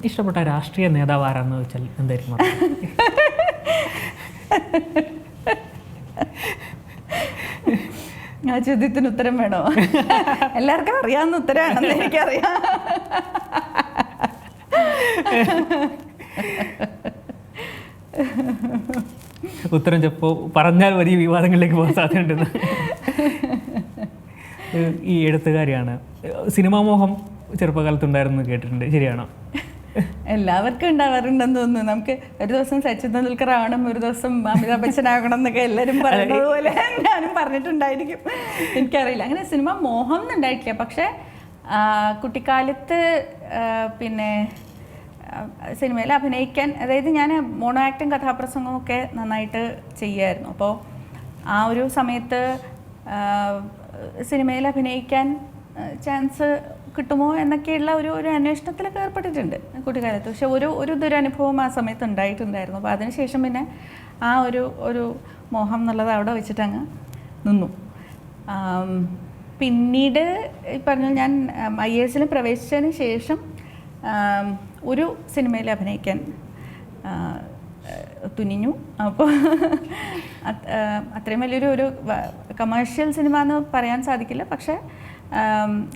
ഇഷ്ടപ്പെട്ട രാഷ്ട്രീയ നേതാവ് ആരാന്ന് വെച്ചാൽ എന്തായിരിക്കും? ആ ചോദ്യത്തിന് ഉത്തരം വേണോ? എല്ലാവർക്കും അറിയാവുന്ന ഉത്തരമാണെന്ന് എനിക്കറിയാം. ഉത്തരം ചിലപ്പോൾ പറഞ്ഞാൽ വലിയ വിവാദങ്ങളിലേക്ക് പോകാൻ സാധ്യതയുണ്ടെന്ന്. ഈ എഴുത്തുകാരിയാണ്. സിനിമാ മോഹം ചെറുപ്പകാലത്തുണ്ടായിരുന്നു കേട്ടിട്ടുണ്ട്, ശരിയാണോ? എല്ലാവർക്കും ഉണ്ടാവാറുണ്ടെന്ന് തോന്നുന്നു. നമുക്ക് ഒരു ദിവസം സച്ചിൻ തെണ്ടുൽക്കർ ആവണം, ഒരു ദിവസം അമിതാഭ് ബച്ചൻ ആകണം എന്നൊക്കെ എല്ലാവരും പറയുന്നത് പോലെ ഞാനും പറഞ്ഞിട്ടുണ്ടായിരിക്കും. എനിക്കറിയില്ല, അങ്ങനെ സിനിമ മോഹം എന്നുണ്ടായിട്ടില്ല. പക്ഷേ കുട്ടിക്കാലത്ത് പിന്നെ സിനിമയിൽ അഭിനയിക്കാൻ, അതായത് ഞാൻ മോണോ ആക്ടും കഥാപ്രസംഗമൊക്കെ നന്നായിട്ട് ചെയ്യുമായിരുന്നു. അപ്പോൾ ആ ഒരു സമയത്ത് സിനിമയിൽ അഭിനയിക്കാൻ ചാൻസ് കിട്ടുമോ എന്നൊക്കെയുള്ള ഒരു അന്വേഷണത്തിലൊക്കെ ഏർപ്പെട്ടിട്ടുണ്ട് കുട്ടിക്കാലത്ത്. പക്ഷെ ഒരു ദുരനുഭവം ആ സമയത്ത് ഉണ്ടായിട്ടുണ്ടായിരുന്നു. അപ്പോൾ അതിനുശേഷം പിന്നെ ആ ഒരു മോഹം എന്നുള്ളത് അവിടെ വെച്ചിട്ട് അങ്ങ് നിന്നു. പിന്നീട് ഈ പറഞ്ഞ ഞാൻ IAS പ്രവേശിച്ചതിന് ശേഷം ഒരു സിനിമയിൽ അഭിനയിക്കാൻ തുനിഞ്ഞു. അപ്പോൾ അത്രയും വലിയൊരു കമേഴ്ഷ്യൽ സിനിമ എന്ന് പറയാൻ സാധിക്കില്ല. പക്ഷേ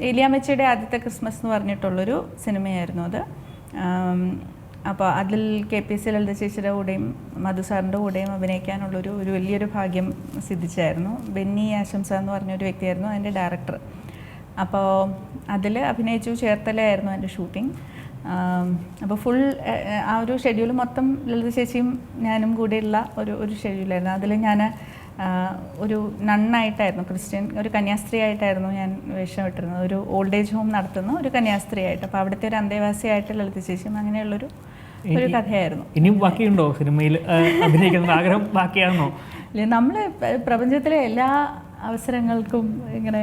ഏലിയാമ്മച്ചിയുടെ ആദ്യത്തെ ക്രിസ്മസ് എന്ന് പറഞ്ഞിട്ടുള്ളൊരു സിനിമയായിരുന്നു അത്. അപ്പോൾ അതിൽ KPC ലളിത ചേച്ചിയുടെ കൂടെയും മധുസാറിൻ്റെ കൂടെയും അഭിനയിക്കാനുള്ളൊരു വലിയൊരു ഭാഗ്യം സിദ്ധിച്ചായിരുന്നു. ബെന്നി ആശംസ എന്ന് പറഞ്ഞൊരു വ്യക്തിയായിരുന്നു അതിൻ്റെ ഡയറക്ടർ. അപ്പോൾ അതിൽ അഭിനയിച്ചു. ചേർത്തലയായിരുന്നു അതിൻ്റെ ഷൂട്ടിംഗ്. അപ്പോൾ ഫുൾ ആ ഒരു ഷെഡ്യൂൾ മൊത്തം ലളിത ചേച്ചിയും ഞാനും കൂടിയുള്ള ഒരു ഷെഡ്യൂളായിരുന്നു. അതിൽ ഞാൻ ഒരു നണ്ണായിട്ടായിരുന്നു, ക്രിസ്ത്യൻ ഒരു കന്യാസ്ത്രീ ആയിട്ടായിരുന്നു ഞാൻ വേഷം ഇട്ടിരുന്നത്. ഒരു ഓൾഡ് ഏജ് ഹോം നടത്തുന്ന ഒരു കന്യാസ്ത്രീ ആയിട്ട്. അപ്പോൾ അവിടുത്തെ ഒരു അന്തേവാസിയായിട്ട് ലളിത ചേച്ചിയും അങ്ങനെയുള്ളൊരു കഥയായിരുന്നു. ഇനിയും ബാക്കിയുണ്ടോ സിനിമയിൽ അഭിനയിക്കുന്ന ആഗ്രഹം? ബാക്കിയാണോ? നമ്മൾ പ്രപഞ്ചത്തിലെ എല്ലാ അവസരങ്ങൾക്കും ഇങ്ങനെ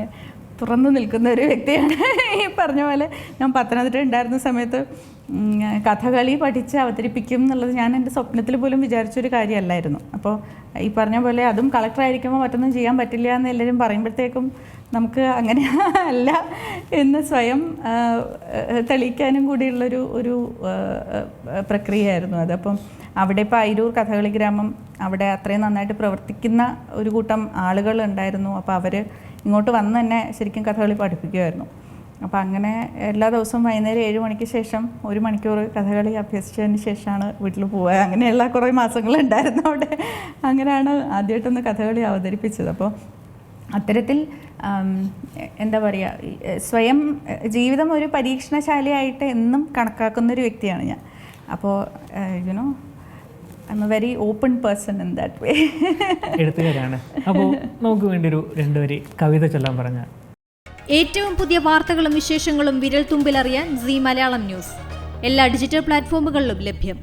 തുറന്നു നിൽക്കുന്ന ഒരു വ്യക്തിയാണ്. ഈ പറഞ്ഞ പോലെ ഞാൻ പത്തനംതിട്ട ഉണ്ടായിരുന്ന സമയത്ത് കഥകളി പഠിച്ച് അവതരിപ്പിക്കും എന്നുള്ളത് ഞാൻ എൻ്റെ സ്വപ്നത്തിൽ പോലും വിചാരിച്ചൊരു കാര്യമല്ലായിരുന്നു. അപ്പോൾ ഈ പറഞ്ഞ പോലെ അതും കളക്ടറായിരിക്കുമ്പോൾ മറ്റൊന്നും ചെയ്യാൻ പറ്റില്ല എന്ന് എല്ലാവരും പറയുമ്പോഴത്തേക്കും നമുക്ക് അങ്ങനെ അല്ല എന്ന് സ്വയം തെളിയിക്കാനും കൂടിയുള്ളൊരു പ്രക്രിയയായിരുന്നു അത്. അപ്പം അവിടെ ഇപ്പോൾ അയിരൂർ കഥകളി ഗ്രാമം, അവിടെ അത്രയും നന്നായിട്ട് പ്രവർത്തിക്കുന്ന ഒരു കൂട്ടം ആളുകൾ ഉണ്ടായിരുന്നു. അപ്പോൾ അവർ ഇങ്ങോട്ട് വന്ന് തന്നെ ശരിക്കും കഥകളി പഠിപ്പിക്കുമായിരുന്നു. അപ്പോൾ അങ്ങനെ എല്ലാ ദിവസവും വൈകുന്നേരം 7 മണിക്ക് ശേഷം 1 മണിക്കൂർ കഥകളി അഭ്യസിച്ചതിന് ശേഷമാണ് വീട്ടിൽ പോവുക. അങ്ങനെയുള്ള കുറേ മാസങ്ങളുണ്ടായിരുന്നു അവിടെ. അങ്ങനെയാണ് ആദ്യമായിട്ടൊന്ന് കഥകളി അവതരിപ്പിച്ചത്. അപ്പോൾ അത്തരത്തിൽ എന്താ പറയുക, സ്വയം ജീവിതം ഒരു പരീക്ഷണശാലയായിട്ട് എന്നും കണക്കാക്കുന്നൊരു വ്യക്തിയാണ് ഞാൻ. അപ്പോൾ you know I'm a very open person in that way. എഴുത്തുകാരാണ്. അപ്പോൾ നമുക്ക് വേണ്ടി ഒരു 2 വരി കവിത ചൊല്ലാൻ പറഞ്ഞാൽ. ഏറ്റവും പുതിയ വാർത്തകളും വിശേഷങ്ങളും വിരൽ തുമ്പിലറിയാൻ സീ മലയാളം ന്യൂസ് എല്ലാ ഡിജിറ്റൽ പ്ലാറ്റ്ഫോമുകളിലും ലഭ്യം.